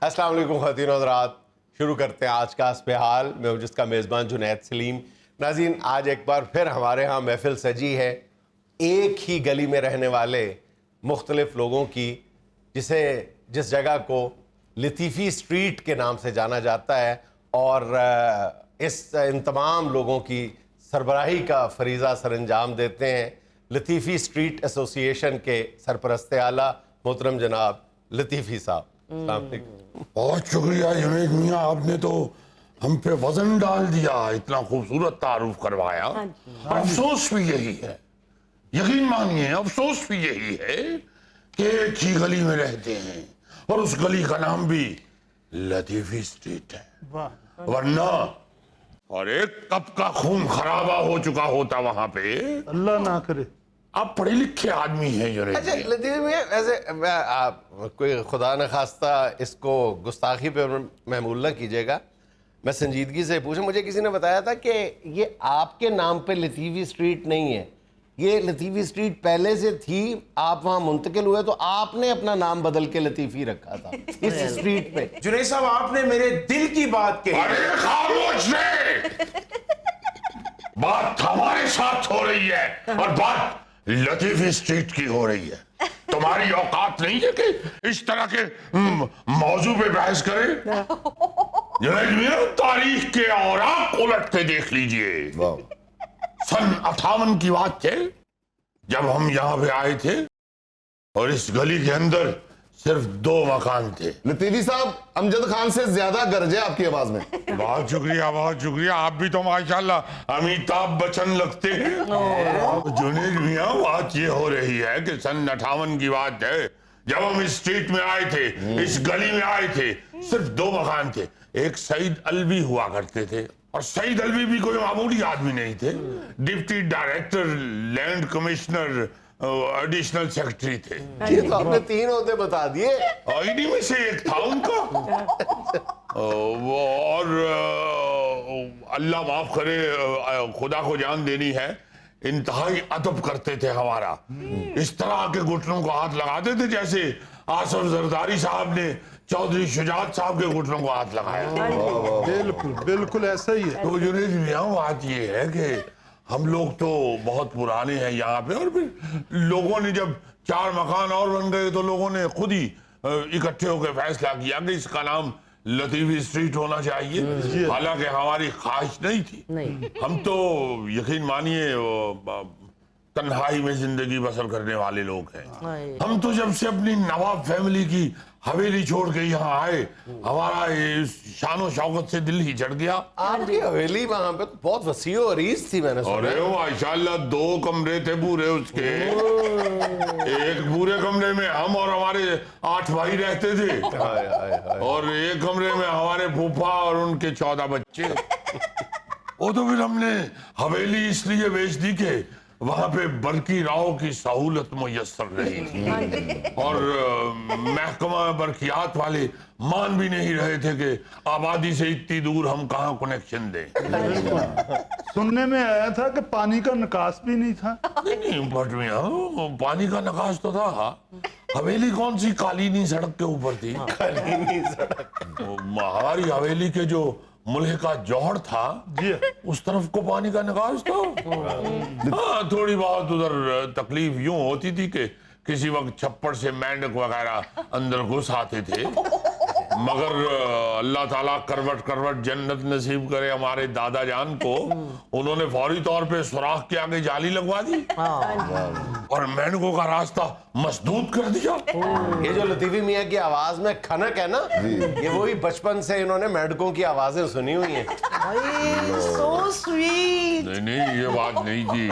السلام علیکم خواتین و حضرات، شروع کرتے ہیں آج کا حسب حال۔ میں ہوں جس کا میزبان جنید سلیم۔ ناظرین، آج ایک بار پھر ہمارے ہاں محفل سجی ہے ایک ہی گلی میں رہنے والے مختلف لوگوں کی، جس جگہ کو لطیفی اسٹریٹ کے نام سے جانا جاتا ہے، اور ان تمام لوگوں کی سربراہی کا فریضہ سر انجام دیتے ہیں لطیفی اسٹریٹ ایسوسی ایشن کے سرپرست اعلیٰ محترم جناب لطیفی صاحب۔ السلام علیکم۔ بہت شکریہ جنید میاں، آپ نے تو ہم پہ وزن ڈال دیا، اتنا خوبصورت تعارف کروایا۔ افسوس بھی یہی ہے، یقین مانیے افسوس بھی یہی ہے کہ ایک ہی گلی میں رہتے ہیں اور اس گلی کا نام بھی لطیفی اسٹریٹ ہے، ورنہ اور ایک کپ کا خون خرابہ ہو چکا ہوتا وہاں پہ۔ اللہ نہ کرے۔ آپ پڑھے لکھے آدمی ہیں جنید اچھا میاں۔ لطیفی میاں، ایسے کوئی خدا نخواستہ اس کو گستاخی پہ محمول نہ کیجیے گا، میں سنجیدگی سے پوچھوں، مجھے کسی نے بتایا تھا کہ یہ آپ کے نام پہ لطیفی اسٹریٹ نہیں ہے، یہ لطیفی اسٹریٹ پہلے سے تھی، آپ وہاں منتقل ہوئے تو آپ نے اپنا نام بدل کے لطیفی رکھا تھا اس اسٹریٹ پہ۔ جنید صاحب، آپ نے میرے دل کی بات کہی۔ ارے خاموش رہے، بات ہمارے ساتھ ہو رہی ہے اور بات لطیفی اسٹریٹ کی ہو رہی ہے۔ تمہاری اوقات نہیں ہے کہ اس طرح کے موضوع پہ بحث کرے۔ جنید میاں، تاریخ کے اوراق الٹ کے دیکھ لیجئے۔ سن 58 کی بات ہے جب ہم یہاں پہ آئے تھے اور اس گلی کے اندر صرف 2 مکان تھے۔ لطیفی صاحب، امجد خان سے زیادہ گرج ہے آپ کی آواز میں۔ بہت شکریہ، بہت شکریہ، آپ بھی تو ماشاءاللہ امیتابھ بچن لگتے ہیں۔ جنید میاں، بات یہ ہو رہی ہے کہ سن 58 کی بات ہے جب ہم اس اسٹریٹ میں آئے تھے، اس گلی میں آئے تھے، صرف 2 مکان تھے۔ ایک سعید الوی ہوا کرتے تھے، اور سعید الوی بھی کوئی معمولی آدمی نہیں تھے، deputy director land commissioner additional secretary تھے۔ یہ تو آپ نے 3 عہدے بتا دیے۔ انہی میں سے ایک تھا ان کا۔ اور اللہ معاف کرے، خدا کو جان دینی ہے، انتہائی ادب کرتے تھے ہمارا، اس طرح کے گھٹنوں کو ہاتھ لگاتے تھے جیسے آصف زرداری صاحب نے چودھری شجاعت صاحب کے گھٹنوں کو ہاتھ لگایا۔ بالکل بالکل ایسا ہی ہے۔ تو جنید میاں، بات یہ ہے کہ ہم لوگ تو بہت پرانے ہیں یہاں پہ، اور پھر لوگوں نے جب 4 مکان اور بن گئے تو لوگوں نے خود ہی اکٹھے ہو کے فیصلہ کیا کہ اس کا نام لطیفی اسٹریٹ ہونا چاہیے، حالانکہ ہماری خواہش نہیں تھی۔ ہم تو یقین مانیے تنہائی میں زندگی بسر کرنے والے لوگ ہیں۔ ہم تو جب سے اپنی نواب فیملی کی حویلی چھوڑ کے یہاں آئے، ہمارا شان و شوکت سے دل ہی چڑھ گیا۔ آپ کی حویلی وہاں پہ بہت وسیع و عریض تھی، میں نے سنا۔ ارے ماشاءاللہ 2 کمرے تھے پورے اس کے، ایک پورے کمرے میں ہم اور ہمارے 8 بھائی رہتے تھے، اور ایک کمرے میں ہمارے پھوپھا اور ان کے 14 بچے۔ وہ تو پھر ہم نے حویلی اس لیے بیچ دی کہ وہاں پہ برقی راؤ کی سہولت میسر رہی تھی، اور محکمہ برقیات والے مان بھی نہیں رہے تھے کہ آبادی سے اتنی دور ہم کہاں کنیکشن دیں۔ سننے میں آیا تھا کہ پانی کا نکاس بھی نہیں تھا۔ نہیں بٹ میاں، پانی کا نکاس تو تھا، حویلی کون سی قالینی سڑک کے اوپر تھی؟ ہماری حویلی کے جو ملحقہ جوہر تھا اس طرف کو پانی کا نکاس تھا۔ ہاں، تھوڑی بہت ادھر تکلیف یوں ہوتی تھی کہ کسی وقت چھپڑ سے مینڈک وغیرہ اندر گھس آتے تھے، مگر اللہ تعالیٰ کروٹ کروٹ جنت نصیب کرے ہمارے دادا جان کو، انہوں نے فوری طور پہ سوراخ کے آگے جالی لگوا دی اور مینڈکوں کا راستہ مسدود کر دیا۔ یہ جو لطیفی میاں کی آواز میں کھنک ہے نا، یہ وہی بچپن سے انہوں نے میڈکوں کی آوازیں سنی ہوئی ہیں۔ So sweet. نہیں، یہ بات نہیں تھی،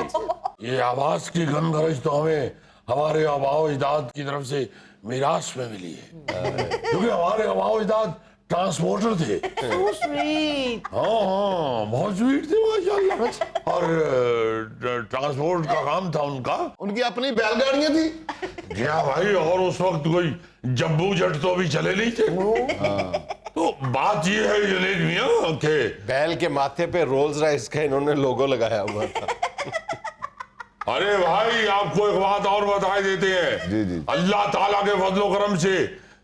یہ آواز کی گنگرج تو ہمیں ہمارے آباء و اجداد کی طرف سے میراث میں ملی ہے، کیونکہ ہمارے آباء و اجداد ٹرانسپورٹر تھے۔ So sweet. ہاں، بہت سویٹ تھے ماشاءاللہ، اور ٹرانسپورٹ کا کام تھا ان کا۔ ان کی اپنی بیل گاڑیاں تھی؟ جی ہاں بھائی، اور اس وقت کوئی جمبو جٹ تو بھی چلے نہیں تھے۔ تو بات یہ ہے جنید میاں کہ بیل کے ماتھے پہ رولز رائس کا انہوں نے لوگو لگایا ہوا تھا۔ ارے بھائی، آپ کو ایک بات اور بتائے دیتے ہیں، اللہ تعالیٰ کے فضل و کرم سے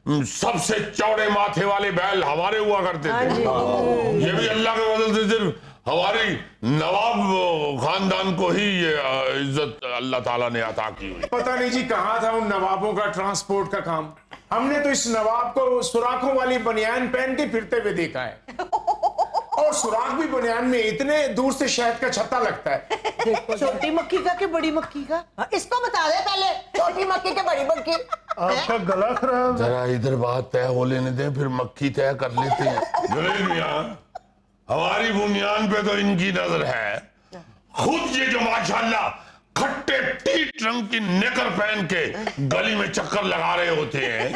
سب سے چوڑے ماتھے والے بیل ہمارے ہوا کرتے تھے. یہ بھی اللہ کے فضل سے صرف ہماری نواب خاندان کو ہی یہ عزت اللہ تعالیٰ نے عطا کی ہوئی. پتہ نہیں جی کہاں تھا ان نوابوں کا ٹرانسپورٹ کا کام. ہم نے تو اس نواب کو سوراخوں والی بنیان پہن کے پھرتے ہوئے دیکھا ہے, اور سوراخ بھی بنیان میں اتنے دور سے شہد کا چھتا لگتا ہے. چھوٹی مکھی کا کہ بڑی مکھی کا؟ اس کو بتا دے پہلے, چھوٹی مکھی کہ بڑی مکھی. آپ کا گلا خراب ہے. ذرا ادھر بات طے ہو لینے دیں, پھر مکھی طے کر لیتے ہیں. جنید میاں, ہماری بنیان پہ تو ان کی نظر ہے. خود یہ جو ماشاءاللہ کھٹے ٹیٹ رنگ کی نیکر پہن کے گلی میں چکر لگا رہے ہوتے ہیں,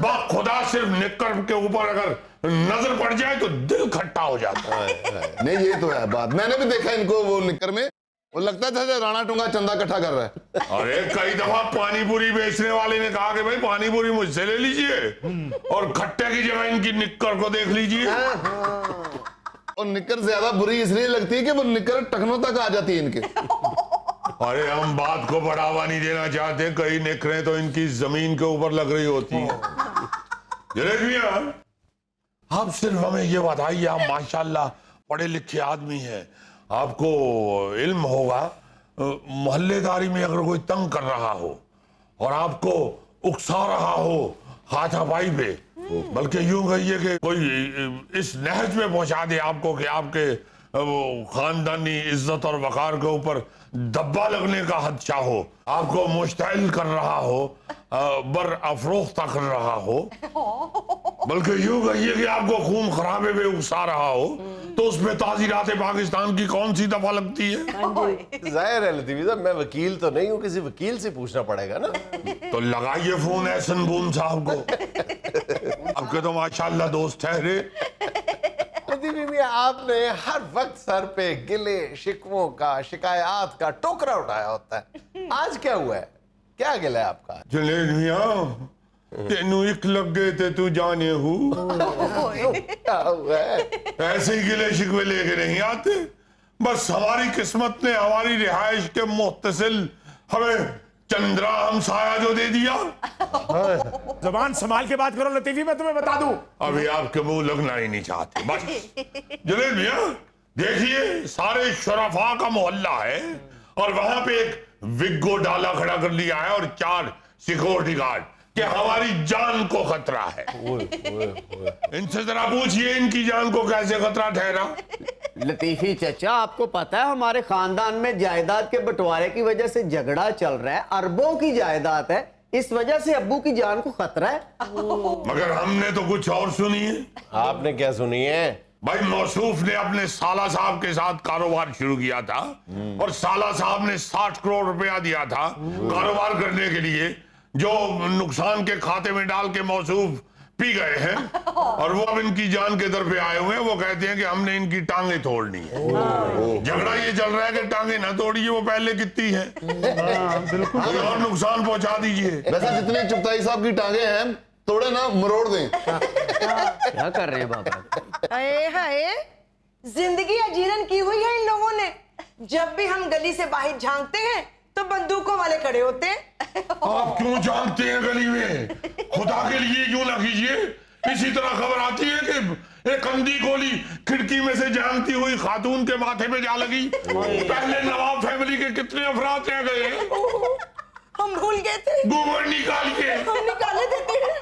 با خدا صرف نیکر کے اوپر اگر نظر پڑ جائے تو دل کھٹا ہو جاتا ہے. نہیں یہ تو ہے بات, میں نے بھی دیکھا ان کو وہ نکر میں, وہ لگتا تھا جیسے رانا ٹونگا چندہ کٹھا کر رہا ہے. ارے کئی دفعہ پانی پوری بیچنے والے نے کہا کہ بھائی پانی پوری مجھ سے لے لیجئے, اور کھٹے کی جگہ ان کی نکر کو دیکھ لیجئے. اور نکر زیادہ بری اس لیے لگتی ہے کہ وہ نکر ٹکنوں تک آ جاتی ہے ان کے. ارے ہم بات کو بڑھاوا نہیں دینا چاہتے, کئی نکریں تو ان کی زمین کے اوپر لگ رہی ہوتی ہیں. جنید میاں, آپ صرف ہمیں یہ بتائیے, آپ ماشاءاللہ پڑھے لکھے آدمی ہیں, آپ کو علم ہوگا, محلے داری میں اگر کوئی تنگ کر رہا ہو اور آپ کو اکسا رہا ہو ہاتھا پائی پہ, بلکہ یوں کہیے کہ کوئی اس نہج میں پہنچا دے آپ کو کہ آپ کے خاندانی عزت اور وقار کے اوپر دبا لگنے کا خدشہ ہو, آپ کو مشتعل کر رہا ہو, بر افروختہ کر رہا ہو, بلکہ یوں کہیے کہ آپ کو خون خرابے میں اکسا رہا ہو, تو اس میں تعزیرات پاکستان کی کون سی دفعہ لگتی ہے؟ ظاہر ہے لطیفی صاحب, میں وکیل تو نہیں ہوں, کسی وکیل سے پوچھنا پڑے گا نا. تو لگائیے فون احسن بون صاحب کو, اب کے تو ماشاءاللہ دوست ٹھہرے. لطیفی میاں, آپ نے ہر وقت سر پہ گلے شکووں کا, شکایات کا ٹوکرا اٹھایا ہوتا ہے. آج کیا ہوا ہے, کیا گلہ ہے آپ کا؟ جنید میاں, تینوں ایک لگ گئے تھے تو جانے ہو, کیا ہوا ہے؟ ایسے ہی گلے شکوے لے کے نہیں آتے, بس ہماری قسمت نے ہماری رہائش کے متصل ہمیں چندرا ہمسایہ جو دے دیا. زبان سنبھال کے بات کرو لطیفی, میں تمہیں بتا دوں. ابھی آپ کے منہ لگنا ہی نہیں چاہتے بس. جنید میاں دیکھیے, سارے شرفاء کا محلہ ہے, اور وہاں پہ ایک وگو ڈالا کھڑا کر لیا ہے اور 4 سیکورٹی گارڈ کہ ہماری جان کو خطرہ ہے. ان سے ذرا پوچھئے ان کی جان کو کیسے خطرہ ٹھہرا. لطیفی چچا, آپ کو پتا ہے ہمارے خاندان میں جائیداد کے بٹوارے کی وجہ سے جھگڑا چل رہا ہے, اربوں کی جائیداد ہے, اس وجہ سے ابو کی جان کو خطرہ ہے. مگر ہم نے تو کچھ اور سنی ہے. آپ نے کیا سنی ہے؟ بھائی موصوف نے اپنے سالہ صاحب کے ساتھ کاروبار شروع کیا تھا, اور سالہ صاحب نے 60 کروڑ روپیہ دیا تھا کاروبار کرنے کے لیے, جو نقصان کے کھاتے میں ڈال کے موصوف پی گئے ہیں, اور وہ اب ان کی جان کے در پہ آئے ہوئے ہیں. وہ کہتے ہیں کہ ہم نے ان کی ٹانگیں توڑنی ہے. جھگڑا یہ چل رہا ہے کہ ٹانگیں نہ توڑیے, وہ پہلے کتنی ہیں, کوئی اور نقصان پہنچا دیجئے. ویسے جتنی چپتائی صاحب کی ٹانگیں ہیں توڑے نا مروڑ دیں. کیا کر رہے ہیں بابا؟ ہائے ہائے, زندگی اجیرن کی ہوئی ہے ان لوگوں نے. جب بھی ہم گلی سے باہر جھانکتے ہیں تو بندوقوں والے کھڑے ہوتے ہیں. آپ کیوں جانتے ہیں گلی میں, خدا کے لیے یوں نہ کیجئے. اسی طرح خبر آتی ہے کہ ایک اندھی گولی کھڑکی میں سے جانتی ہوئی خاتون کے ماتھے پہ جا لگی. پہلے نواب فیملی کے کتنے افراد رہ گئے ہیں, ہم بھول گئے تھے, گوبر نکالیے. ہم نکالے دیتے ہیں.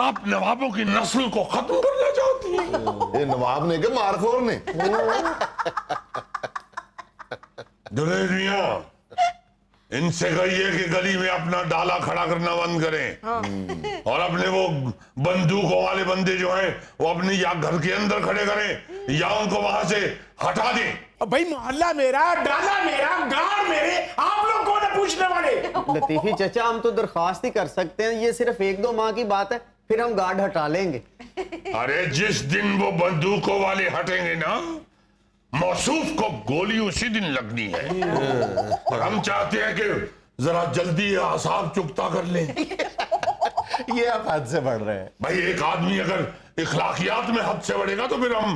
آپ نوابوں کی نسل کو ختم کرنا چاہتی ہیں. یہ نواب نے کہ مارخور نے. جنید میاں, ان سے کہیے کہ گلی میں اپنا ڈالا کھڑا کرنا بند کریں, اور اپنے وہ بندوقوں والے بندے جو ہیں وہ اپنی یا گھر کے اندر کھڑے کریں یا ان کو وہاں سے ہٹا دیں. بھائی محلہ میرا, ڈالا میرا, گارڈ میرے, آپ لوگ کون ہیں پوچھنے والے؟ لطیفی چچا, ہم تو درخواست ہی کر سکتے ہیں, یہ صرف 1-2 ماہ کی بات ہے, پھر ہم گارڈ ہٹا لیں گے. ارے جس دن وہ بندوقوں والے ہٹیں گے نا, موصوف کو گولی اسی دن لگنی ہے. اور ہم چاہتے ہیں کہ ذرا جلدی اعصاب چکتا کر لیں. یہ آپ حد سے بڑھ رہے ہیں. بھائی ایک آدمی اگر اخلاقیات میں حد سے بڑھے گا تو پھر ہم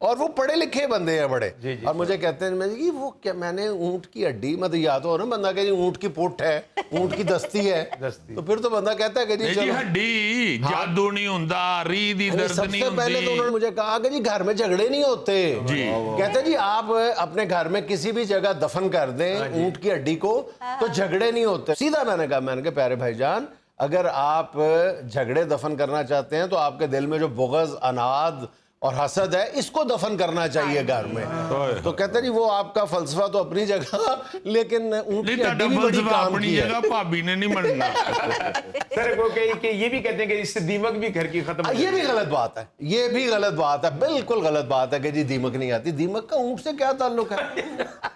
اور وہ پڑھے لکھے بندے ہیں بڑے, اور مجھے کہتے ہیں میں جی وہ کیا, میں نے اونٹ کی ہڈی, مطلب یا تو ہو نا بندہ کہ جی اونٹ کی پوٹ ہے, اونٹ کی دستی ہے, تو پھر تو بندہ کہتا ہے کہ جی جی چلو. ہڈی جادو نہیں ہوندا, ری دی درد سب نہیں سے پہلے تو انہوں نے ہوندی. مجھے کہا کہ جی گھر میں جھگڑے نہیں ہوتے. کہتے جی آپ اپنے گھر میں کسی بھی جگہ دفن کر دیں اونٹ کی ہڈی کو تو جھگڑے نہیں ہوتے. سیدھا میں نے کہا پیارے بھائی جان, اگر آپ جھگڑے دفن کرنا چاہتے ہیں تو آپ کے دل میں جو بغض, اناد اور حسد ہے, اس کو دفن کرنا چاہیے گھر میں. تو کہتے جی وہ آپ کا فلسفہ تو اپنی جگہ, لیکن اونٹ کی ہڈی بھی بڑی کام اپنی کی ہے. جگہ بھابی نے نہیں مننا. سر وہ کہ یہ بھی کہتے ہیں کہ اس سے دیمک بھی گھر کی ختم. یہ بھی غلط بات ہے, یہ بھی غلط بات ہے, بالکل غلط بات ہے کہ جی دیمک نہیں آتی. دیمک کا اونٹ سے کیا تعلق ہے؟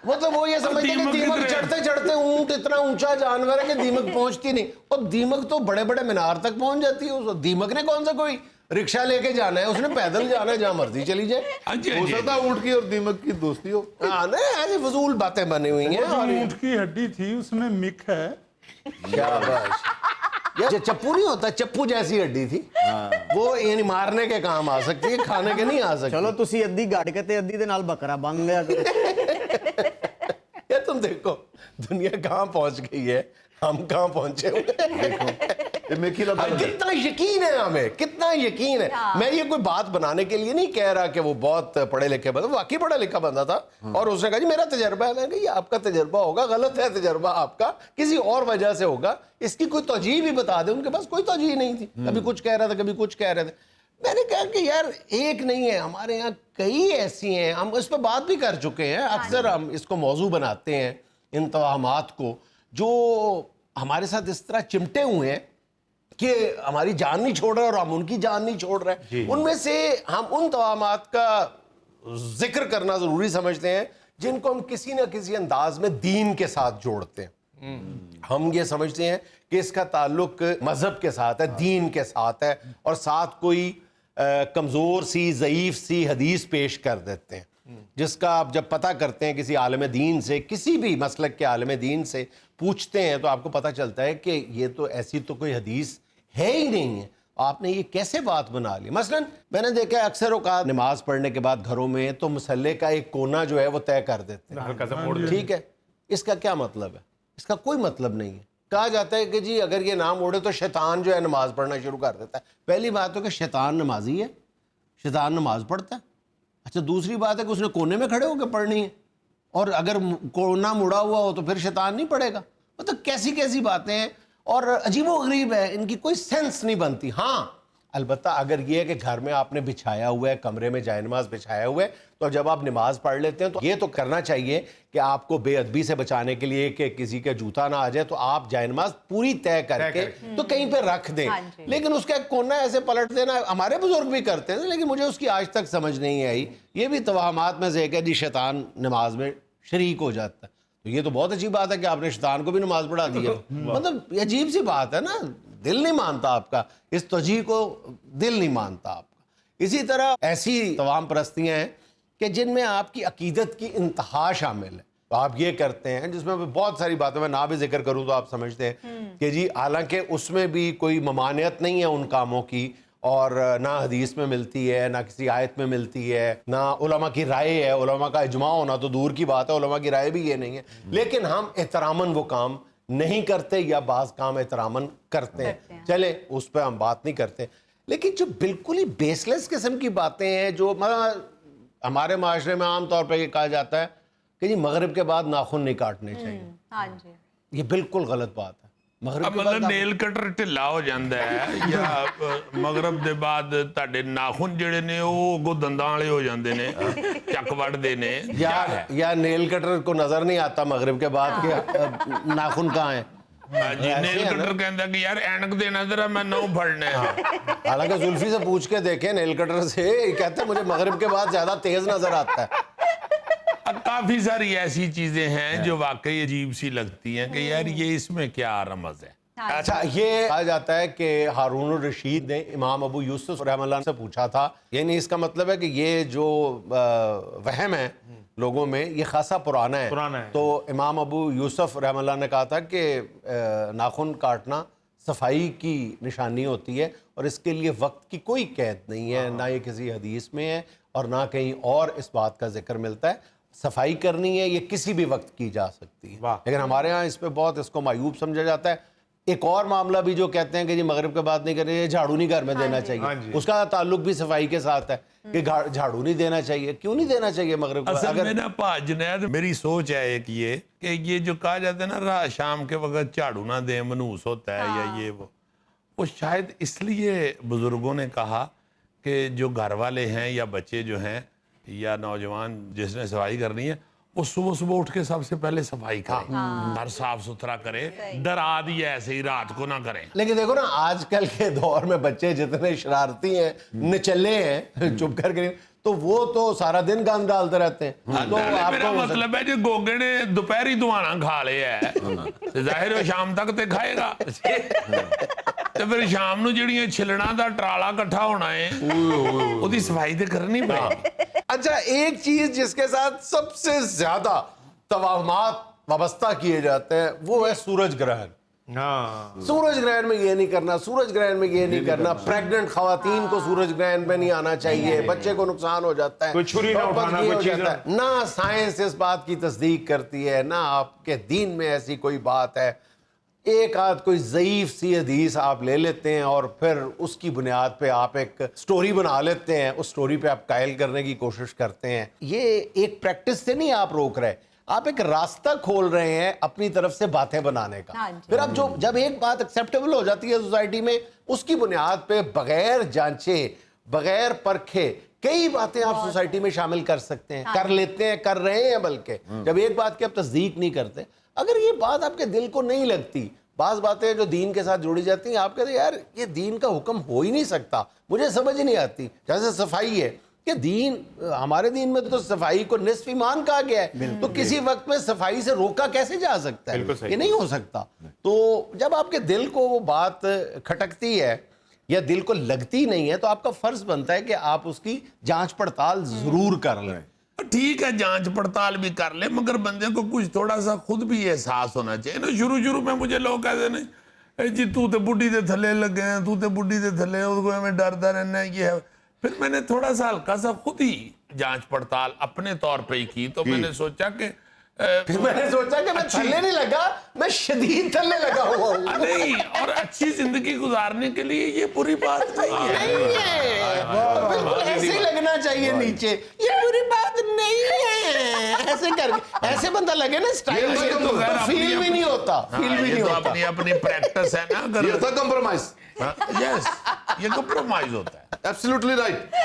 مطلب وہ یہ سمجھتے ہیں کہ دیمک چڑھتے چڑھتے اونٹ اتنا اونچا جانور ہے کہ دیمک پہنچتی نہیں, اور دیمک تو بڑے بڑے مینار تک پہنچ جاتی ہے. دیمک نے کون سا کوئی رکشہ لے کے جانا ہے, اس نے پیدل جانا ہے, جہاں مرضی چلی جائے. ہو سکتا ہے اونٹ کی اور دیمک کی دوستی ہو. ہاں ایسی فضول باتیں بنی ہوئی ہیں. جو اور اونٹ کی ہڈی تھی اس میں مک ہے. یہ چپو نہیں ہوتا, چپو جیسی ہڈی تھی وہ, یعنی مارنے کے کام آ سکتی ہے, کھانے کے نہیں آ سکتی. چلو تسی ادھی گاڑ کے تے ادھی دے نال بکرا بن گیا کرو. یہ تم دیکھو دنیا کہاں پہنچ گئی ہے, ہم کہاں پہنچے ہوئے. کتنا یقین ہے ہمیں, کتنا یقین ہے. میں یہ کوئی بات بنانے کے لیے نہیں کہہ رہا کہ وہ بہت پڑھے لکھے بندہ, واقعی پڑھا لکھا بندہ تھا, اور اس نے کہا جی میرا تجربہ ہے. میں کہ یہ آپ کا تجربہ ہوگا, غلط ہے تجربہ آپ کا, کسی اور وجہ سے ہوگا. اس کی کوئی توجیہ بھی بتا دیں. ان کے پاس کوئی توجیہ نہیں تھی, کبھی کچھ کہہ رہا تھا, کبھی کچھ کہہ رہے تھے. میں نے کہا کہ یار ایک نہیں ہے, ہمارے یہاں کئی ایسی ہیں, ہم اس پہ بات بھی کر چکے ہیں. اکثر ہم اس کو موضوع بناتے ہیں, ان توہمات کو, جو ہمارے ساتھ اس طرح چمٹے ہوئے ہیں کہ ہماری جان نہیں چھوڑ رہے اور ہم ان کی جان نہیں چھوڑ رہے. ان میں سے ہم ان توہمات کا ذکر کرنا ضروری سمجھتے ہیں جن کو ہم کسی نہ کسی انداز میں دین کے ساتھ جوڑتے ہیں. ہم یہ سمجھتے ہیں کہ اس کا تعلق مذہب کے ساتھ ہے, دین کے ساتھ ہے, اور ساتھ کوئی کمزور سی, ضعیف سی حدیث پیش کر دیتے ہیں, جس کا آپ جب پتہ کرتے ہیں کسی عالم دین سے, کسی بھی مسلک کے عالم دین سے پوچھتے ہیں, تو آپ کو پتہ چلتا ہے کہ یہ تو ایسی تو کوئی حدیث ہے ہی نہیں ہے. آپ نے یہ کیسے بات بنا لی؟ مثلا میں نے دیکھا ہے اکثر اوقات نماز پڑھنے کے بعد گھروں میں تو مصلے کا ایک کونا جو ہے وہ طے کر دیتے ہیں. ٹھیک ہے, اس کا کیا مطلب ہے؟ اس کا کوئی مطلب نہیں ہے. کہا جاتا ہے کہ جی اگر یہ نام اوڑے تو شیطان جو ہے نماز پڑھنا شروع کر دیتا ہے. پہلی بات تو کہ شیطان نمازی ہے, شیطان نماز پڑھتا ہے. اچھا دوسری بات ہے کہ اس نے کونے میں کھڑے ہو کے پڑھنی ہے, اور اگر کونا مڑا ہوا ہو تو پھر شیطان نہیں پڑھے گا. مطلب کیسی کیسی باتیں ہیں, اور عجیب و غریب ہے, ان کی کوئی سینس نہیں بنتی. ہاں البتہ اگر یہ ہے کہ گھر میں آپ نے بچھایا ہوا ہے, کمرے میں جائے نماز بچھایا ہوا ہے, تو جب آپ نماز پڑھ لیتے ہیں تو یہ تو کرنا چاہیے کہ آپ کو بے ادبی سے بچانے کے لیے کہ کسی کا جوتا نہ آ جائے, تو آپ جائے نماز پوری طے کر کے تو کہیں پہ رکھ دیں. لیکن اس کا ایک کونا ایسے پلٹ دینا, ہمارے بزرگ بھی کرتے ہیں, لیکن مجھے اس کی آج تک سمجھ نہیں آئی. یہ بھی توہمات میں سے ایک ہے جی, شیطان نماز میں شریک ہو جاتا ہے. تو یہ تو بہت اچھی بات ہے کہ آپ نے شیطان کو بھی نماز پڑھا دی ہے. مطلب یہ عجیب سی بات ہے نا, دل نہیں مانتا آپ کا, اس توجیہ کو دل نہیں مانتا آپ کا. اسی طرح ایسی توہم پرستیاں ہیں کہ جن میں آپ کی عقیدت کی انتہا شامل ہے. تو آپ یہ کرتے ہیں جس میں بہت ساری باتیں میں نہ بھی ذکر کروں تو آپ سمجھتے ہیں کہ جی حالانکہ اس میں بھی کوئی ممانعت نہیں ہے ان کاموں کی, اور نہ حدیث میں ملتی ہے, نہ کسی آیت میں ملتی ہے, نہ علماء کی رائے ہے. علماء کا اجماع ہونا تو دور کی بات ہے, علماء کی رائے بھی یہ نہیں ہے. لیکن ہم احتراماً وہ کام نہیں کرتے, یا بعض کام احتراماً کرتے ہیں. چلے اس پہ ہم بات نہیں کرتے. لیکن جو بالکل ہی بیس لیس قسم کی باتیں ہیں, جو ہمارے معاشرے میں عام طور پہ یہ کہا جاتا ہے کہ جی مغرب کے بعد ناخن نہیں کاٹنے چاہیے, یہ بالکل غلط بات ہے. مغرب کے بعد مطلب نیل کٹر ਢਿੱਲਾ ਹੋ ਜਾਂਦਾ ਹੈ, ਜਾਂ ਮਗਰਬ ਦੇ ਬਾਅਦ ਤੁਹਾਡੇ ਨਾਖੂਨ ਜਿਹੜੇ ਨੇ ਉਹ ਅੱਗੋਂ ਦੰਦਾਂ ਵਾਲੇ ਹੋ ਜਾਂਦੇ ਨੇ, ਚੱਕ ਵੱਢਦੇ ਨੇ, یا نیل کٹر کو نظر نہیں آتا مغرب کے بعد کہ ناخن کہاں ہیں. ਹਾਂਜੀ ਨੇਲ ਕਟਰ ਕਹਿੰਦਾ کہ یار ਐਨਕ ਦੇਣਾ ਜ਼ਰਾ ਮੈਂ ਨਹੁੰ ਫੜਨਾ ہے. حالانکہ زلفی سے پوچھ کے دیکھیں نیل کٹر سے, کہتے ہیں مجھے مغرب کے بعد زیادہ تیز نظر آتا ہے. کافی ساری ایسی چیزیں ہیں جو واقعی عجیب سی لگتی ہیں کہ یار یہ اس میں کیا رمز ہے. اچھا یہ کہا جاتا ہے کہ ہارون الرشید نے امام ابو یوسف رحمہ اللہ سے پوچھا تھا, یعنی اس کا مطلب ہے کہ یہ جو وہم ہے لوگوں میں یہ خاصا پرانا ہے. تو امام ابو یوسف رحمہ اللہ نے کہا تھا کہ ناخن کاٹنا صفائی کی نشانی ہوتی ہے, اور اس کے لیے وقت کی کوئی قید نہیں ہے, نہ یہ کسی حدیث میں ہے, اور نہ کہیں اور اس بات کا ذکر ملتا ہے. صفائی کرنی ہے یہ کسی بھی وقت کی جا سکتی ہے, لیکن ہمارے ہاں اس پہ بہت اس کو معیوب سمجھا جاتا ہے. ایک اور معاملہ بھی جو کہتے ہیں کہ جی مغرب کے بعد نہیں کرنی ہے, جھاڑو نہیں گھر میں دینا چاہیے, اس کا تعلق بھی صفائی کے ساتھ ہے کہ جھاڑو نہیں دینا چاہیے. کیوں نہیں دینا چاہیے مغرب کو؟ اصل میں نا جنید میری سوچ ہے ایک یہ کہ یہ جو کہا جاتا ہے نا رات شام کے وقت جھاڑو نہ دیں منحوس ہوتا ہے یا یہ وہ شاید اس لیے بزرگوں نے کہا کہ جو گھر والے ہیں یا بچے جو ہیں یا نوجوان جس نے صفائی کرنی ہے وہ صبح صبح اٹھ کے سب سے پہلے صفائی کریں, گھر صاف ستھرا کرے, ڈرا دیا ایسے ہی رات کو نہ کریں. لیکن دیکھو نا آج کل کے دور میں بچے جتنے شرارتی ہیں, نچلے ہیں, چپ کر کے, تو وہ تو سارا دن گند ڈالتے رہتے ہیں. تو آپ میرا کو مطلب ہے جو گوگے نے دوپہری دوانا کھا لیا ہے ظاہر ہے شام تک تے کھائے گا, تو پھر شام نو جڑیاں چھلنا دا ٹرالا کٹھا ہونا ہے وہ دی صفائی تے کرنی پڑے. اچھا ایک چیز جس کے ساتھ سب سے زیادہ توہمات وابستہ کیے جاتے ہیں وہ ہے سورج گرہن. سورج گرہن میں یہ نہیں کرنا, سورج گرہن میں یہ نہیں کرنا, پریگننٹ خواتین کو سورج گرہن میں نہیں آنا چاہیے, بچے کو نقصان ہو جاتا ہے, کوئی چھری نہ اٹھانا, کوئی چیز نہ سائنس اس بات کی تصدیق کرتی ہے, نہ آپ کے دین میں ایسی کوئی بات ہے. ایک آدھ کوئی ضعیف سی حدیث آپ لے لیتے ہیں اور پھر اس کی بنیاد پہ آپ ایک سٹوری بنا لیتے ہیں, اس سٹوری پہ آپ قائل کرنے کی کوشش کرتے ہیں. یہ ایک پریکٹس سے نہیں آپ روک رہے, آپ ایک راستہ کھول رہے ہیں اپنی طرف سے باتیں بنانے کا. پھر اب جب ایک بات ایکسیپٹیبل ہو جاتی ہے سوسائٹی میں, اس کی بنیاد پہ بغیر جانچے بغیر پرکھے کئی باتیں آپ سوسائٹی میں شامل کر سکتے ہیں, کر لیتے ہیں, کر رہے ہیں. بلکہ جب ایک بات کی آپ تصدیق نہیں کرتے, اگر یہ بات آپ کے دل کو نہیں لگتی, بعض باتیں جو دین کے ساتھ جوڑی جاتی ہیں آپ کہتے ہیں یار یہ دین کا حکم ہو ہی نہیں سکتا, مجھے سمجھ نہیں آتی. جیسے صفائی ہے کہ دین, ہمارے دین میں تو صفائی کو نصف ایمان کہا گیا ہے, تو کسی وقت میں صفائی سے روکا کیسے جا سکتا ہے؟ یہ نہیں ہو سکتا. تو جب آپ کے دل کو وہ بات کھٹکتی ہے یا دل کو لگتی نہیں ہے تو آپ کا فرض بنتا ہے کہ آپ اس کی جانچ پڑتال ضرور کر لیں. ٹھیک ہے جانچ پڑتال بھی کر لے, مگر بندے کو کچھ تھوڑا سا خود بھی احساس ہونا چاہیے نا. شروع میں مجھے لوگ کہتے ہیں جی تو تے بڈھی دے تھلے لگے ہیں, تو تے بڈھی دے تھلے, اس کو ہمیں ڈردا رہنا ہے, یہ ہے. پھر میں نے تھوڑا سا ہلکا سا خود ہی جانچ پڑتال اپنے طور پہ ہی کی, تو میں نے سوچا کہ پھر میں نے سوچا کہ میں تھلے نہیں لگا, میں شدید تھلے لگا ہوا ہوں. نہیں, اور اچھی زندگی گزارنے کے لیے یہ بری بات نہیں ہے. بالکل ایسے ہی لگنا چاہیے نیچے, یہ بری بات نہیں ہے. ایسے کر کے ایسے بندہ لگے نا اسٹائل سے تو فیل بھی نہیں ہوتا, فیل بھی نہیں ہوتا. اپنی پریکٹس ہے نا, یہ تھا کمپرومائز. یس یہ کمپرومائز ہوتا ہے. Absolutely right.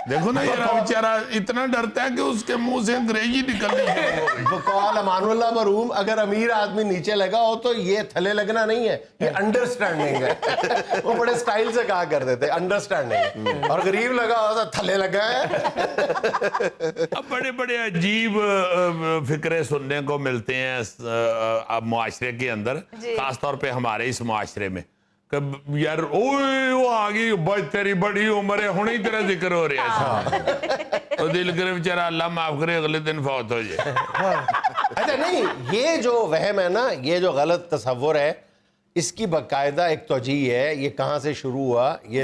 دیکھو نا یہ بیچارہ اتنا ڈرتا ہے کہ اس کے منہ سے انگریزی نکلنی شروع ہو گئی. بقول امان اللہ مرحوم, اگر امیر آدمی نیچے لگا ہو تو یہ تھلے لگنا نہیں ہے, یہ انڈرسٹینڈنگ ہے. وہ بڑے سٹائل سے کہا کرتے تھے انڈرسٹینڈنگ, اور غریب لگا ہو تو تھلے لگا ہے. اب بڑے بڑے عجیب فکرے سننے کو ملتے ہیں اب معاشرے کے اندر, خاص طور پہ ہمارے اس معاشرے میں, کہ یار اوہ وہ آگئی بھائی تیری بڑی عمر ہے, ہونی تیرا ذکر ہو رہا ہے, تو دل کرے بیچارہ اللہ معاف کرے اگلے دن فوت ہو جائے. اچھا نہیں, یہ جو وہم ہے نا, یہ جو غلط تصور ہے, اس کی باقاعدہ ایک توجیہ ہے. یہ کہاں سے شروع ہوا یہ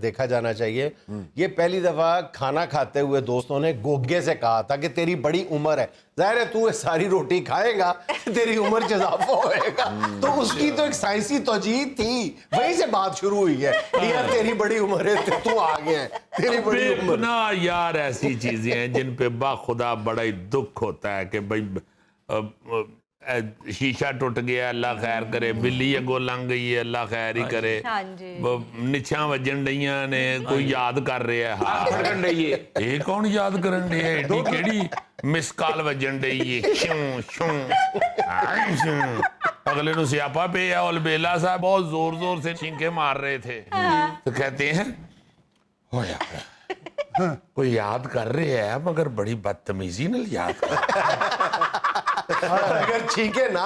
دیکھا جانا چاہیے. یہ پہلی دفعہ کھانا کھاتے ہوئے دوستوں نے گوگے سے کہا تھا کہ تیری بڑی عمر ہے, ظاہر ہے تو ساری روٹی کھائے گا تیری عمر چ اضافہ ہوئے گا. تو اس کی تو ایک سائنسی توجیہ تھی, وہیں سے بات شروع ہوئی ہے کہ یار تیری بڑی عمر ہے, تو آگے ہے تیری بڑی عمر. نا یار ایسی چیزیں ہیں جن پہ باخدا بڑا ہی دکھ ہوتا ہے کہ بھائی شیشہ ٹوٹ گیا اللہ خیر کرے, بلی اگو لنگ گئی ہے اللہ خیر ہی کرے, نچھاں وجن ڈیاں نے کوئی یاد کر رہا ہے, یہ کون یاد کرن ڈیا, ایڈی کیڑی مس کال وجن ڈی ہے, شوں شوں اگلے نو سیاپا پہ یا البیلا صاحب بہت زور زور سے چھینکے مار رہے تھے, تو کہتے ہیں ہویا کوئی یاد کر رہے ہے مگر بڑی بدتمیزی نل یاد کر. اگر چھینکے نہ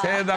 ਸੇਹ ਦਾ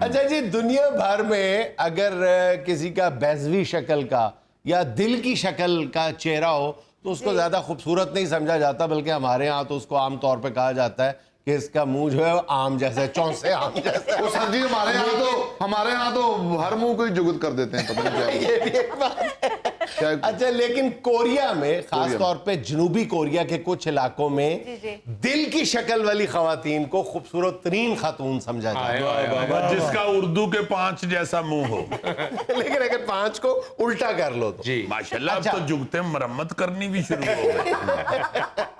اچھا جی، دنیا بھر میں اگر کسی کا بیضوی شکل کا یا دل کی شکل کا چہرہ ہو تو اس کو زیادہ خوبصورت نہیں سمجھا جاتا، بلکہ ہمارے ہاں تو اس کو عام طور پہ کہا جاتا ہے کہ اس کا منہ جو ہے آم جیسا ہے، چونسے آم جیسا ہے۔ وہ سر جی ہمارے ہاں تو ہر منہ کو ہی جگت کر دیتے ہیں، پتہ نہیں کیا یہ بھی ایک بات ہے۔ اچھا، لیکن کوریا میں خاص طور پہ جنوبی کوریا کے کچھ علاقوں میں دل کی شکل والی خواتین کو خوبصورت ترین خاتون سمجھا جاتا ہے، جس کا اردو کے 5 جیسا منہ ہو۔ لیکن اگر 5 کو الٹا کر لو تو ماشاءاللہ اب تو جگتے مرمت کرنی بھی شروع ہو گئی۔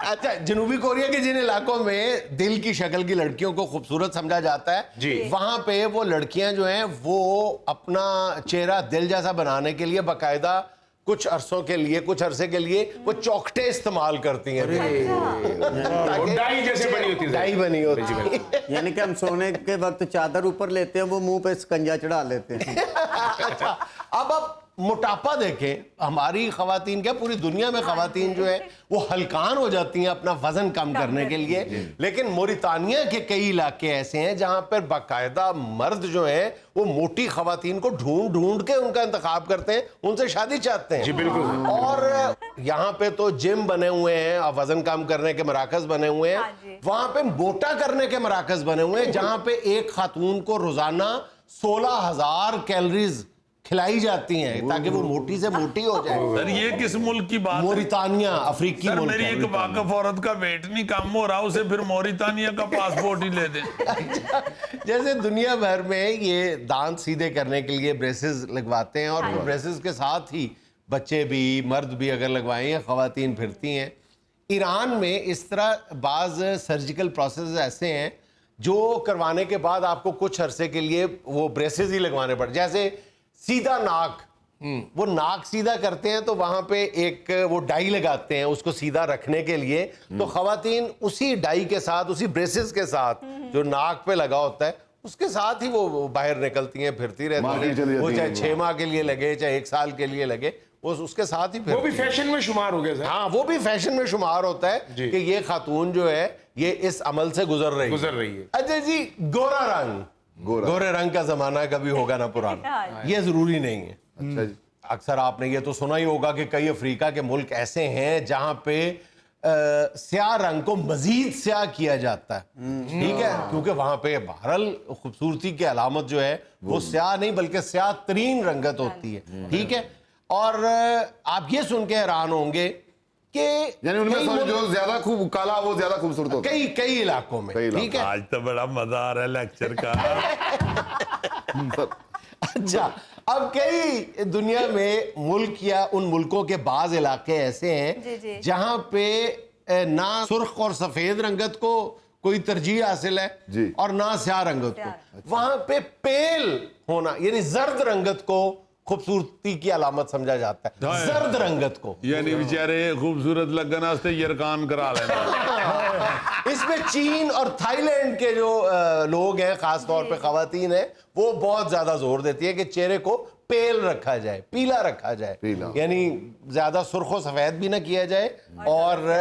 اچھا، جنوبی کوریا کے جن علاقوں میں دل کی شکل کی لڑکیوں کو خوبصورت سمجھا جاتا ہے، وہاں پہ وہ لڑکیاں جو ہیں وہ اپنا چہرہ دل جیسا بنانے کے لیے باقاعدہ کچھ عرصے کے لیے وہ چوکٹے استعمال کرتی ہیں، ڈائی جیسے بنی ہوتی ہے، ڈائی بنی ہوتی ہے۔ یعنی کہ ہم سونے کے وقت چادر اوپر لیتے ہیں، وہ منہ پہ سکنجا چڑھا لیتے ہیں۔ اچھا، اب آپ موٹاپا دیکھیں، ہماری خواتین کیا پوری دنیا میں خواتین جو ہے وہ ہلکان ہو جاتی ہیں اپنا وزن کم کرنے کے لیے، لیکن موریتانیہ کے کئی علاقے ایسے ہیں جہاں پر باقاعدہ مرد جو ہیں وہ موٹی خواتین کو ڈھونڈ کے ان کا انتخاب کرتے ہیں، ان سے شادی چاہتے ہیں۔ جی بالکل۔ اور یہاں پہ تو جم بنے ہوئے ہیں، وزن کم کرنے کے مراکز بنے ہوئے ہیں، وہاں پہ موٹا کرنے کے مراکز بنے ہوئے ہیں جہاں پہ ایک خاتون کو روزانہ 16,000 کیلریز کھلائی جاتی ہیں تاکہ وہ موٹی سے موٹی ہو جائے۔ سر یہ کس ملک کی بات ہے؟ موریتانیہ، افریقی سر ملک میری ہے۔ ایک واقف عورت کا ویٹ نہیں کم ہو رہا، اسے پھر موریتانیہ کا پاسپورٹ ہی لے دیں۔ جیسے دنیا بھر میں یہ دانت سیدھے کرنے کے لیے بریسز لگواتے ہیں، اور بریسز کے ساتھ ہی بچے بھی مرد بھی اگر لگوائیں یا خواتین پھرتی ہیں۔ ایران میں اس طرح بعض سرجیکل پروسیس ایسے ہیں جو کروانے کے بعد آپ کو کچھ عرصے کے لیے وہ بریسز ہی لگوانے پڑتے، جیسے سیدھا ناک، وہ ناک سیدھا کرتے ہیں تو وہاں پہ ایک وہ ڈائی لگاتے ہیں اس کو سیدھا رکھنے کے لیے، تو خواتین اسی ڈائی کے ساتھ، اسی بریسز کے ساتھ جو ناک پہ لگا ہوتا ہے اس کے ساتھ ہی وہ باہر نکلتی ہیں، پھرتی رہتی ہیں، وہ چاہے 6 ماہ کے لیے لگے چاہے 1 سال کے لیے لگے، وہ اس کے ساتھ ہی وہ بھی فیشن میں شمار ہو گیا سر۔ ہاں، وہ بھی فیشن میں شمار ہوتا ہے کہ یہ خاتون جو ہے یہ اس عمل سے گزر رہی ہے۔ اچھا جی، گورا رنگ، گورے رنگ کا زمانہ کبھی ہوگا نہ پرانا، یہ ضروری نہیں ہے۔ اچھا جی، اکثر آپ نے یہ تو سنا ہی ہوگا کہ کئی افریقہ کے ملک ایسے ہیں جہاں پہ سیاہ رنگ کو مزید سیاہ کیا جاتا ہے، ٹھیک ہے، کیونکہ وہاں پہ بہرحال خوبصورتی کی علامت جو ہے وہ سیاہ نہیں بلکہ سیاہ ترین رنگت ہوتی ہے، ٹھیک ہے۔ اور آپ یہ سن کے حیران ہوں گے کہ یعنی ان میں جو زیادہ کالا وہ زیادہ خوبصورت ہوتا ہے کئی علاقوں میں، ٹھیک ہے۔ آج تو بڑا مزہ آ رہا ہے لیکچر کا۔ اچھا، اب کئی دنیا میں ملک یا ان ملکوں کے بعض علاقے ایسے ہیں جہاں پہ نہ سرخ اور سفید رنگت کو کوئی ترجیح حاصل ہے اور نہ سیاہ رنگت کو، وہاں پہ پیل ہونا یعنی زرد رنگت کو خوبصورتی کی علامت سمجھا جاتا ہے، زرد رنگت کو۔ یعنی بیچارے خوبصورت لگن واسطے یرکان کرا لینا۔ اس میں چین اور تھائی لینڈ کے جو لوگ ہیں، خاص طور پہ خواتین ہیں، وہ بہت زیادہ زور دیتی ہے کہ چہرے کو پیل رکھا جائے، پیلا رکھا جائے، یعنی زیادہ سرخ و سفید بھی نہ کیا جائے اور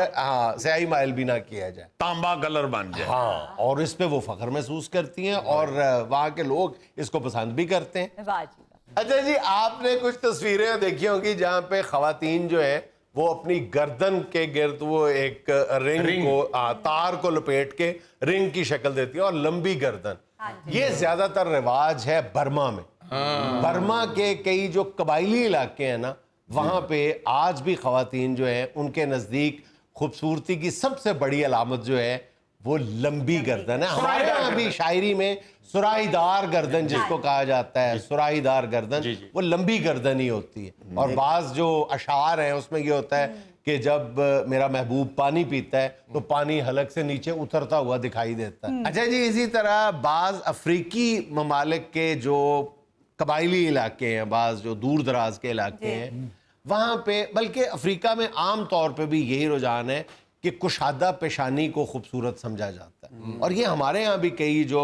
سیاہی مائل بھی نہ کیا جائے، تانبا کلر بن جائے۔ ہاں، اور اس پہ وہ فخر محسوس کرتی ہیں اور وہاں کے لوگ اس کو پسند بھی کرتے ہیں۔ اچھا جی، آپ نے کچھ تصویریں دیکھی ہوں گی جہاں پہ خواتین جو ہے وہ اپنی گردن کے گرد وہ ایک رنگ کو، تار کو لپیٹ کے رنگ کی شکل دیتی ہے اور لمبی گردن۔ یہ زیادہ تر رواج ہے برما میں۔ برما کے کئی جو قبائلی علاقے ہیں نا، وہاں پہ آج بھی خواتین جو ہیں ان کے نزدیک خوبصورتی کی سب سے بڑی علامت جو ہے وہ لمبی گردن ہے۔ ہمارے یہاں بھی شاعری میں سراہی دار گردن جس کو کہا جاتا ہے، سراہی دار گردن، وہ لمبی گردن ہی ہوتی ہے۔ اور بعض جو اشعار ہیں اس میں یہ ہوتا ہے کہ جب میرا محبوب پانی پیتا ہے تو پانی حلق سے نیچے اترتا ہوا دکھائی دیتا ہے۔ اچھا جی، اسی طرح بعض افریقی ممالک کے جو قبائلی علاقے ہیں، بعض جو دور دراز کے علاقے ہیں، وہاں پہ بلکہ افریقہ میں عام طور پہ بھی یہی رجحان ہے کہ کشادہ پیشانی کو خوبصورت سمجھا جاتا ہے، اور یہ ہمارے یہاں بھی کئی جو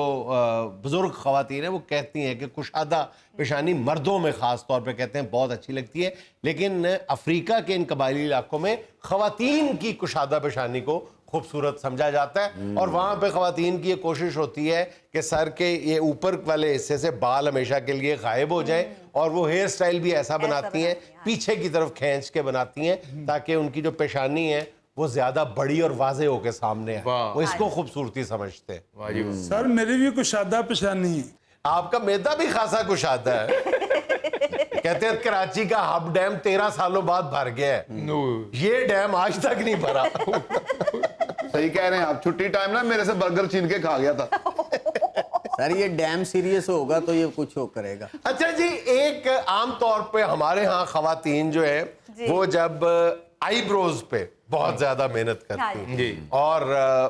بزرگ خواتین ہیں وہ کہتی ہیں کہ کشادہ پیشانی مردوں میں خاص طور پہ کہتے ہیں بہت اچھی لگتی ہے، لیکن افریقہ کے ان قبائلی علاقوں میں خواتین کی کشادہ پیشانی کو خوبصورت سمجھا جاتا ہے. اور وہاں پہ خواتین کی یہ کوشش ہوتی ہے کہ سر کے یہ اوپر والے حصے سے بال ہمیشہ کے لیے غائب ہو جائیں, اور وہ ہیئر سٹائل بھی ایسا بناتی ہیں, پیچھے کی طرف کھینچ کے بناتی ہیں تاکہ ان کی جو پیشانی ہے وہ زیادہ بڑی اور واضح ہو کے سامنے ہے. وہ اس کو خوبصورتی سمجھتے ہیں. سر میری بھی کشادہ پیشانی ہے. آپ کا میدا بھی خاصا کشادہ ہے. کہتے ہیں کراچی کا ہب ڈیم 13 سالوں بعد بھر گیا ہے, یہ ڈیم آج تک نہیں بھرا. صحیح کہہ رہے ہیں آپ, چھٹی ٹائم نا میرے سے برگر چھین کے کھا گیا تھا. سر یہ ڈیم سیریس ہوگا تو یہ کچھ ہو کرے گا. اچھا جی, ایک عام طور پہ ہمارے ہاں خواتین جو ہے وہ جب آئی بروز پہ بہت زیادہ محنت کرتی ہیں اور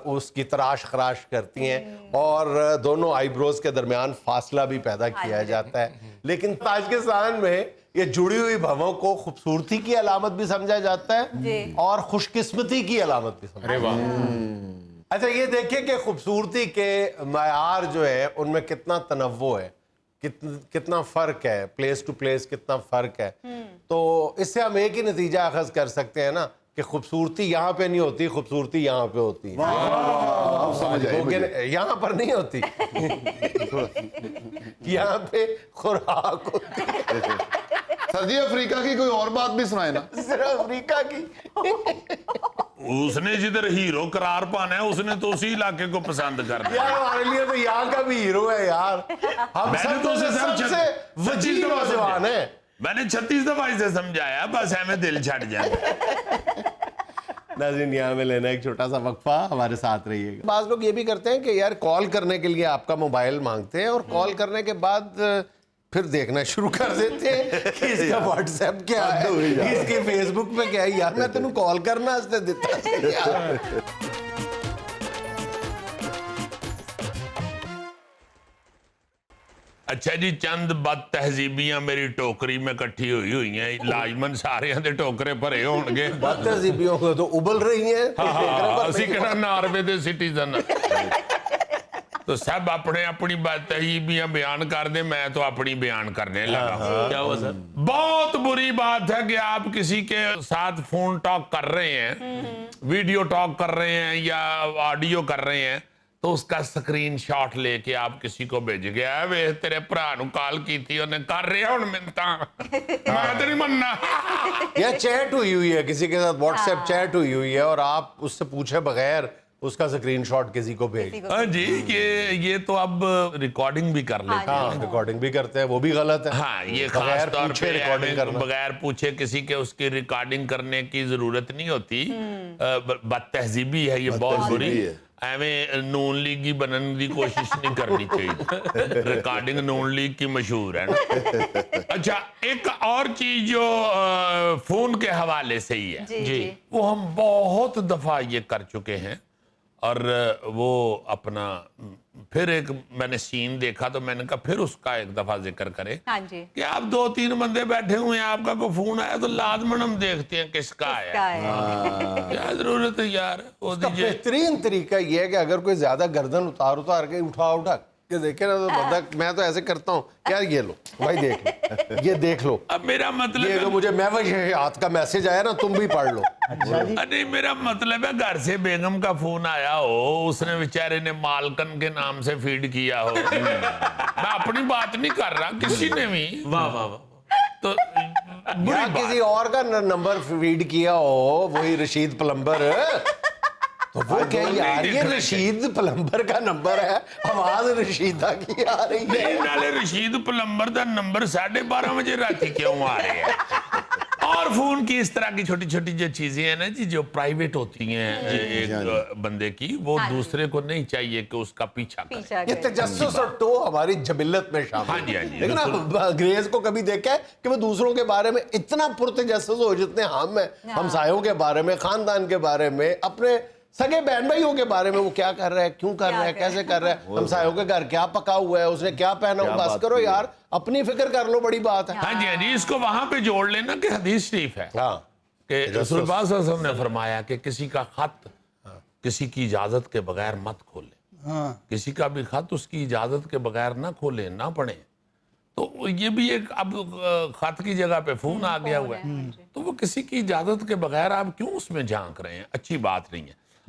اس کی تراش خراش کرتی ہیں, اور دونوں آئی بروز کے درمیان فاصلہ بھی پیدا کیا جاتا ہے. لیکن تاجکستان میں یہ جڑی ہوئی بھووں کو خوبصورتی کی علامت بھی سمجھا جاتا ہے اور خوش قسمتی کی علامت بھی سمجھا جاتا ہے. اچھا یہ دیکھیں کہ خوبصورتی کے معیار جو ہے ان میں کتنا تنوع ہے, کتنا فرق ہے, پلیس ٹو پلیس کتنا فرق ہے. تو اس سے ہم ایک ہی نتیجہ اخذ کر سکتے ہیں نا کہ خوبصورتی یہاں پہ نہیں ہوتی, خوبصورتی یہاں پہ ہوتی ہے. یہاں پر نہیں ہوتی, یہاں پہ خوراک ہوتی ہے. سر جی افریقہ کی کوئی اور بات بھی سنائے نا. صرف افریقہ کی. اس نے جدھر ہیرو قرار پانا ہے اس نے تو اسی علاقے کو پسند کر دیا. یار ہمارے لیے تو یہاں کا بھی ہیرو ہے یار, ہم میں نے تو اسے سب سے وجیح نوجوان ہے. میں نے 36 دفعہ اسے سمجھایا, بس ہمیں دل چھٹ جائے. ناظرین یہاں میں لینا ایک چھوٹا سا وقفہ, ہمارے ساتھ رہیے گا. بعض لوگ یہ بھی کرتے ہیں کہ یار کال کرنے کے لیے آپ کا موبائل مانگتے ہیں, اور کال کرنے کے بعد پھر دیکھنا شروع کر دیتے ہیں کہ اس کا واٹس ایپ کیا ہے, اس کے فیس بک پہ کیا ہے. یار میں تینوں کال کرنا اس نے دیتا. اچھا جی, چند بد تہذیبیاں میری ٹوکری میں کٹھی ہوئی ہیں. لازمن سارے دے ٹوکرے بھرے ہون گے. بد تہذیبیوں کو تو ابل رہی ہیں. اسی کہنا ناروے دے سٹیزن, تو سب اپنے اپنی بد تہذیبیاں بیان کر دیں, میں تو اپنی بیان کرنے لگا. کیا ہوا سر؟ بہت بری بات ہے کہ آپ کسی کے ساتھ فون ٹاک کر رہے ہیں, ویڈیو ٹاک کر رہے ہیں یا آڈیو کر رہے ہیں, تو اس کا سکرین شاٹ لے کے آپ کسی کو بھیج گیا ہے, وے تیرے پرا نو کال کی تھی انہیں کر رہے ہیں منتا, میں تو نہیں مننا. یا چیٹ ہوئی ہے کسی کے ساتھ, واٹس ایپ چیٹ ہوئی ہے, اور آپ اس سے پوچھے بغیر اس کا سکرین شاٹ کسی کو بھیج. ہاں جی, یہ تو اب ریکارڈنگ بھی کر لیتے ہیں. ہاں ریکارڈنگ بھی کرتے ہیں, وہ بھی غلط ہے. ہاں, یہ خاص طور پہ ریکارڈنگ کرنا, بغیر پوچھے کسی کے اس کی ریکارڈنگ کرنے کی ضرورت نہیں ہوتی. بد تہذیبی ہے یہ, بہت بری. ایویں نون لیگی بننے کی کوشش نہیں کرنی چاہیے. ریکارڈنگ نون لیگ کی مشہور ہے نا. اچھا, ایک اور چیز جو فون کے حوالے سے ہی ہے جی, وہ ہم بہت دفعہ یہ کر چکے ہیں, اور وہ اپنا پھر ایک میں نے سین دیکھا تو میں نے کہا پھر اس کا ایک دفعہ ذکر کریں کہ آپ 2-3 بندے بیٹھے ہوئے ہیں, آپ کا کوئی فون آیا تو لازمن ہم دیکھتے ہیں کس کا ہے. کیا ضرورت ہے یار. بہترین طریقہ یہ ہے کہ اگر کوئی زیادہ گردن اتار کے اٹھا کہ دیکھیں نا, تو بندہ, میں تو ایسے کرتا ہوں, یار یہ لو بھائی دیکھ لو, یہ دیکھ لو. اب میرا مطلب یہ مجھے ہاتھ کا میسج آیا نا, تم بھی پڑھ لو. نہیں, میرا مطلب ہے گھر سے بیگم کا فون آیا ہو, اس نے بیچارے نے مالکن کے نام سے فیڈ کیا ہو. میں اپنی بات نہیں کر رہا, کسی نے بھی تو کسی اور کا نمبر فیڈ کیا ہو, وہی رشید پلمبر, تو وہ کیا یار یہ رشید پلمبر کا نمبر ہے, آواز رشیدہ کی آ رہی ہے. نالے رشید پلمبر دا نمبر 12:30 بجے راتی کیوں آ رہے ہیں. اور فون کی اس طرح کی چھوٹی چھوٹی جو چیزیں ہیں نا جی, جو پرائیویٹ ہوتی ہیں ایک بندے کی, وہ دوسرے کو نہیں چاہیے کہ اس کا پیچھا کرے. یہ تجسس اور ٹو ہماری جبلت میں شامل ہے. لیکن انگریز کو کبھی دیکھا ہے کہ وہ دوسروں کے بارے میں اتنا پرتجسس ہو جتنے ہم ہیں, ہمسایوں کے بارے میں, خاندان کے بارے میں, اپنے سگے بہن بھائیوں کے بارے میں, وہ کیا کر رہا ہے, کیوں کر رہا ہے, کیسے کر رہا ہے, ہمسایوں کے گھر کیا پکا ہوا ہے, اس نے کیا پہنا ہوا, بس کرو یار, اپنی فکر کر لو, بڑی بات ہے. ہاں جی, اس کو وہاں پہ جوڑ لینا کہ حدیث شریف ہے کہ رسول اللہ صلی اللہ علیہ وسلم نے فرمایا کہ کسی کا خط کسی کی اجازت کے بغیر مت کھولے, کسی کا بھی خط اس کی اجازت کے بغیر نہ کھولے, نہ پڑھیں. تو یہ بھی ایک, اب خط کی جگہ پہ فون آ گیا ہوا ہے, تو وہ کسی کی اجازت کے بغیر آپ کیوں اس میں جھانک رہے ہیں, اچھی بات نہیں ہے.